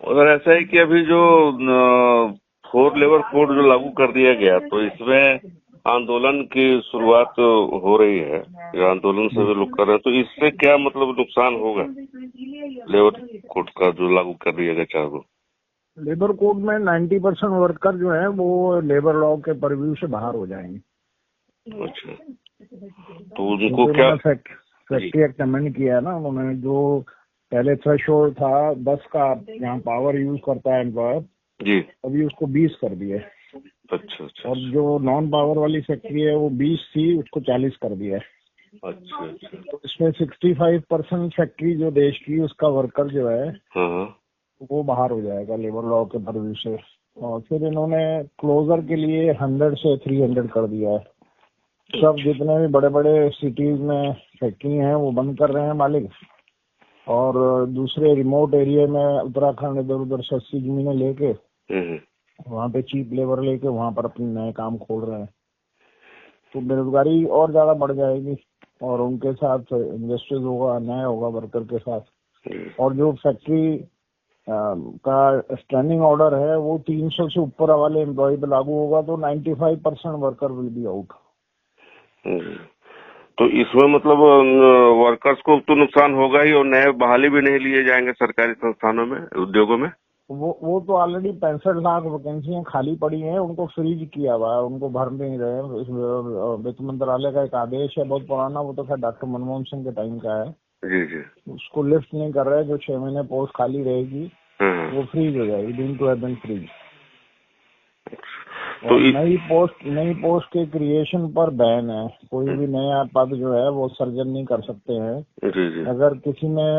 अगर ऐसा है कि अभी जो फोर लेबर कोड जो लागू कर दिया गया, तो इसमें आंदोलन की शुरुआत हो रही है, जो आंदोलन जी। सभी लोग कर रहे हैं, तो इससे क्या मतलब नुकसान होगा लेबर कोड का जो लागू कर दिया गया चाहे? लेबर कोड में 90% वर्कर जो है वो लेबर लॉ के परव्यू से बाहर हो जाएंगे। अच्छा, तो उनको क्योंकि क्या? उन्होंने फैक्ट्री एक्ट अमेंड किया है ना, उन्होंने जो पहले थ्रेशोल्ड था 10 का यहाँ पावर यूज करता है एम्प्लॉयर, जी, अभी उसको 20 कर दिया है। अच्छा अच्छा और जो नॉन पावर वाली फैक्ट्री है वो 20 थी, उसको 40 कर दिया है। अच्छा अच्छा। तो इसमें 65% फैक्ट्री जो देश की उसका वर्कर जो है हाँ वो बाहर हो जाएगा लेबर लॉ के परव्यू से। और फिर इन्होंने क्लोजर के लिए 100 से 300 कर दिया है। सब जितने भी बड़े बड़े सिटीज में फैक्ट्री हैं वो बंद कर रहे हैं मालिक, और दूसरे रिमोट एरिया में उत्तराखंड इधर उधर सस्ती जमीनें लेके वहाँ पे चीप लेबर लेके वहाँ पर अपने नए काम खोल रहे हैं। तो बेरोजगारी और ज्यादा बढ़ जाएगी और उनके साथ इंडस्ट्रीज होगा, अन्याय होगा वर्कर के साथ। और जो फैक्ट्री का स्टैंडिंग ऑर्डर है वो 300 से ऊपर वाले एम्प्लॉय पे लागू होगा, तो 95% वर्कर विल बी आउट। तो इसमें मतलब वर्कर्स को तो नुकसान होगा ही, और नए बहाली भी नहीं लिए जाएंगे सरकारी संस्थानों में, उद्योगों में। वो तो ऑलरेडी 65 लाख वैकेंसियां खाली पड़ी हैं, उनको फ्रीज किया हुआ है, उनको भर नहीं रहे हैं। वित्त मंत्रालय का एक आदेश है बहुत पुराना, वो तो खैर डॉक्टर मनमोहन सिंह के टाइम का है। जी जी। उसको लिफ्ट नहीं कर रहे। जो 6 महीने पोस्ट खाली रहेगी वो फ्रीज हो जाएगी, deem to have been freeze. तो और नई पोस्ट के क्रिएशन पर बैन है। कोई भी नया पद जो है वो सर्जन नहीं कर सकते हैं। जी जी। अगर किसी ने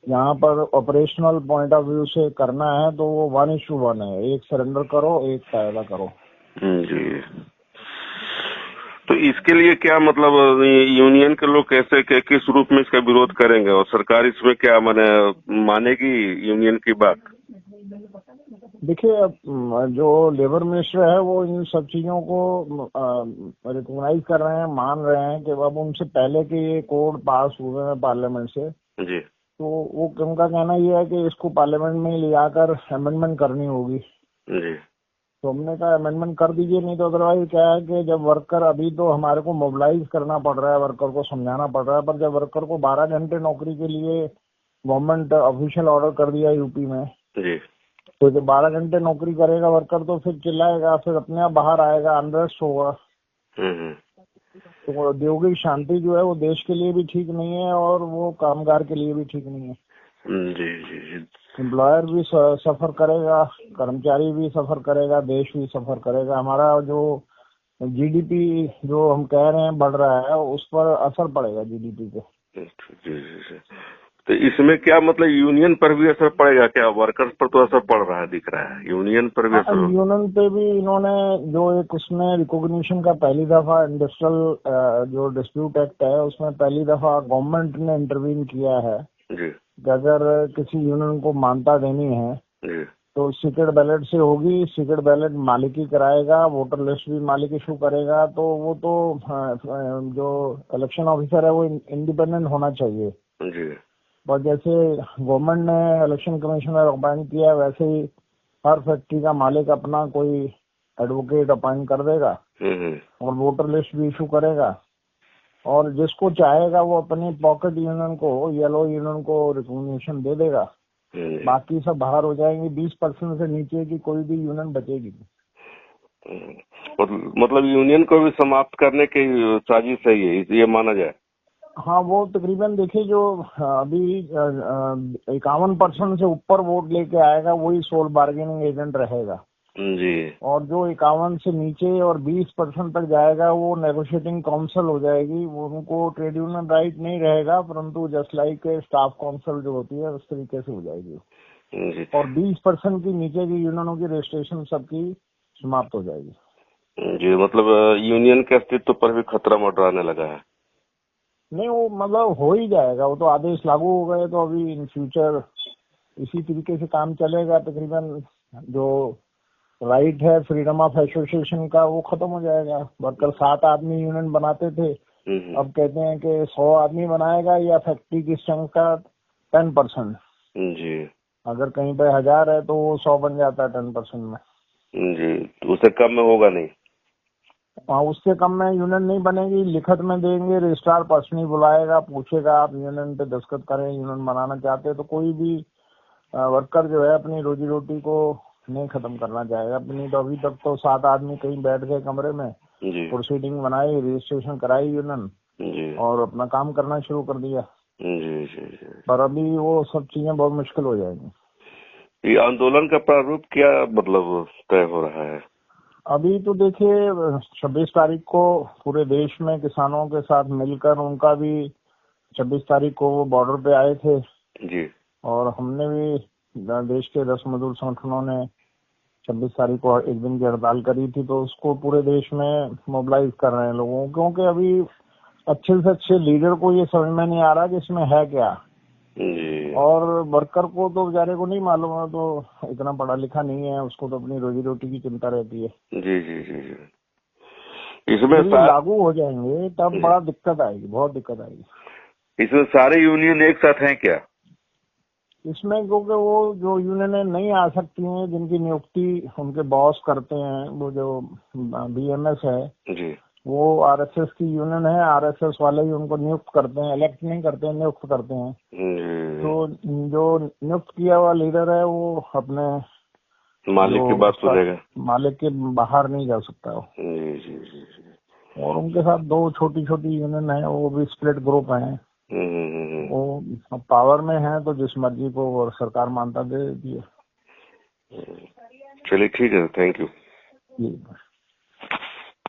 यहाँ पर ऑपरेशनल पॉइंट ऑफ व्यू से करना है तो वो 1:1 है, एक सरेंडर करो एक पैदा करो। जी। तो इसके लिए क्या मतलब यूनियन के लोग कैसे किस रूप में इसका विरोध करेंगे, और सरकार इसमें क्या मानेगी यूनियन की बात? देखिए, जो लेबर मिनिस्टर है वो इन सब चीजों को रिकॉग्नाइज कर रहे हैं, मान रहे हैं कि अब उनसे पहले के ये कोड पास हुए हैं पार्लियामेंट से। जी तो वो उनका कहना ये है कि इसको पार्लियामेंट में ले आकर अमेंडमेंट करनी होगी। जी। तो हमने कहा अमेंडमेंट कर दीजिए, नहीं तो अदरवाइज क्या है कि जब वर्कर, अभी तो हमारे को मोबिलाइज करना पड़ रहा है, वर्कर को समझाना पड़ रहा है, पर जब वर्कर को 12 घंटे नौकरी के लिए गवर्नमेंट ऑफिशियल ऑर्डर कर दिया यूपी में, जी। तो जब 12 घंटे नौकरी करेगा वर्कर तो फिर चिल्लाएगा, फिर अपने आप बाहर आएगा, अनरेस्ट होगा। तो औद्योगिक शांति जो है वो देश के लिए भी ठीक नहीं है और वो कामगार के लिए भी ठीक नहीं है। जी जी जी। एम्प्लॉयर भी सफर करेगा, कर्मचारी भी सफर करेगा, देश भी सफर करेगा। हमारा जो जीडीपी जो हम कह रहे हैं बढ़ रहा है, उस पर असर पड़ेगा जीडीपी पे। जी जी जी। तो इसमें क्या मतलब यूनियन पर भी असर पड़ेगा क्या? वर्कर्स पर तो असर पड़ रहा है, दिख रहा है, यूनियन पर भी असर? यूनियन पे भी इन्होंने जो एक उसमें रिकॉग्निशन का पहली दफा इंडस्ट्रियल जो डिस्प्यूट एक्ट है उसमें पहली दफा गवर्नमेंट ने इंटरवीन किया है जी कि अगर किसी यूनियन को मान्यता देनी है जी। तो सीक्रेट बैलेट से होगी। सीक्रेट बैलेट मालिक ही कराएगा, वोटर लिस्ट भी मालिक इशू करेगा। तो वो तो जो इलेक्शन ऑफिसर है वो इंडिपेंडेंट होना चाहिए। जी। और जैसे गवर्नमेंट ने इलेक्शन कमिश्नर अपॉइंट किया है, वैसे ही हर फैक्ट्री का मालिक अपना कोई एडवोकेट अपॉइंट कर देगा और वोटर लिस्ट भी इशू करेगा। और जिसको चाहेगा वो अपनी पॉकेट यूनियन को, येलो यूनियन को रिकॉग्निशन दे देगा। बाकी सब बाहर हो जाएंगे। 20% से नीचे की कोई भी यूनियन बचेगी। मतलब यूनियन को भी समाप्त करने की साजिश है ये माना जाए? हाँ, वो तकरीबन देखिए जो अभी 51% से ऊपर वोट लेके आएगा वही सोल बार्गेनिंग एजेंट रहेगा जी। और जो 51 से नीचे और 20% तक जाएगा वो नेगोशिएटिंग काउंसिल हो जाएगी। वो उनको ट्रेड यूनियन राइट नहीं रहेगा, परंतु जस्ट लाइक स्टाफ काउंसिल जो होती है उस तरीके से हो जाएगी जी। और 20% की नीचे की यूनियनों की रजिस्ट्रेशन सबकी समाप्त हो जाएगी। जी, मतलब यूनियन के अस्तित्व पर भी खतरा मंडराने लगा है। नहीं, वो मतलब हो ही जाएगा। वो तो आदेश लागू हो गए, तो अभी इन फ्यूचर इसी तरीके से काम चलेगा। तकरीबन जो राइट है फ्रीडम ऑफ एसोसिएशन का वो खत्म हो जाएगा। वर्कर 7 आदमी यूनियन बनाते थे, अब कहते हैं कि 100 आदमी बनाएगा या फैक्ट्री की स्ट्रेंथ का 10%। जी। अगर कहीं पे 1000 है तो वो 100 बन जाता है 10% में। जी, तो उससे कम में होगा नहीं। हाँ, उससे कम में यूनियन नहीं बनेगी। लिखित में देंगे, रजिस्ट्रार पर्सनली बुलाएगा, पूछेगा आप यूनियन पे दस्तखत करें, यूनियन बनाना चाहते हैं तो कोई भी वर्कर जो है अपनी रोजी रोटी को नहीं खत्म करना चाहेगा अपनी। तो अभी तक तो 7 आदमी कहीं बैठ गए कमरे में, जी प्रोसीडिंग बनाई, रजिस्ट्रेशन कराई यूनियन जी और अपना काम करना शुरू कर दिया। जी जी जी। पर अभी वो सब चीजें बहुत मुश्किल हो जाएंगी। ये आंदोलन का प्रारूप क्या मतलब तय हो रहा है? अभी तो देखिए 26 तारीख को पूरे देश में किसानों के साथ मिलकर, उनका भी 26 तारीख को वो बॉर्डर पे आए थे जी और हमने भी देश के 10 मजदूर संगठनों ने 26 तारीख को एक दिन की हड़ताल करी थी। तो उसको पूरे देश में मोबिलाइज कर रहे हैं लोगों को, क्योंकि अभी अच्छे से अच्छे लीडर को ये समझ में नहीं आ रहा कि इसमें है क्या। जी और वर्कर को तो बेचारे को नहीं मालूम है, तो इतना पढ़ा लिखा नहीं है, उसको तो अपनी रोजी रोटी की चिंता रहती है। जी जी जी जी। इसमें जब ये लागू हो जाएंगे तब बड़ा दिक्कत आएगी, बहुत दिक्कत आएगी। इसमें सारे यूनियन एक साथ हैं क्या? इसमें क्योंकि वो जो यूनियन नहीं आ सकती हैं, जिनकी नियुक्ति उनके बॉस करते हैं, वो जो बीएमएस है जी वो आरएसएस की यूनियन है, आरएसएस वाले ही उनको नियुक्त करते हैं, इलेक्ट नहीं करते हैं, नियुक्त करते हैं। तो जो नियुक्त किया हुआ लीडर है वो अपने मालिक की बात सुनेगा, मालिक के बाहर नहीं जा सकता वो। जी जी जी जी। और उनके साथ 2 छोटी छोटी यूनियन है, वो भी स्प्लिट ग्रुप है। वो पावर में है तो जिस मर्जी को वो सरकार मानता दे देती है। चलिए ठीक है, थैंक यू। जी।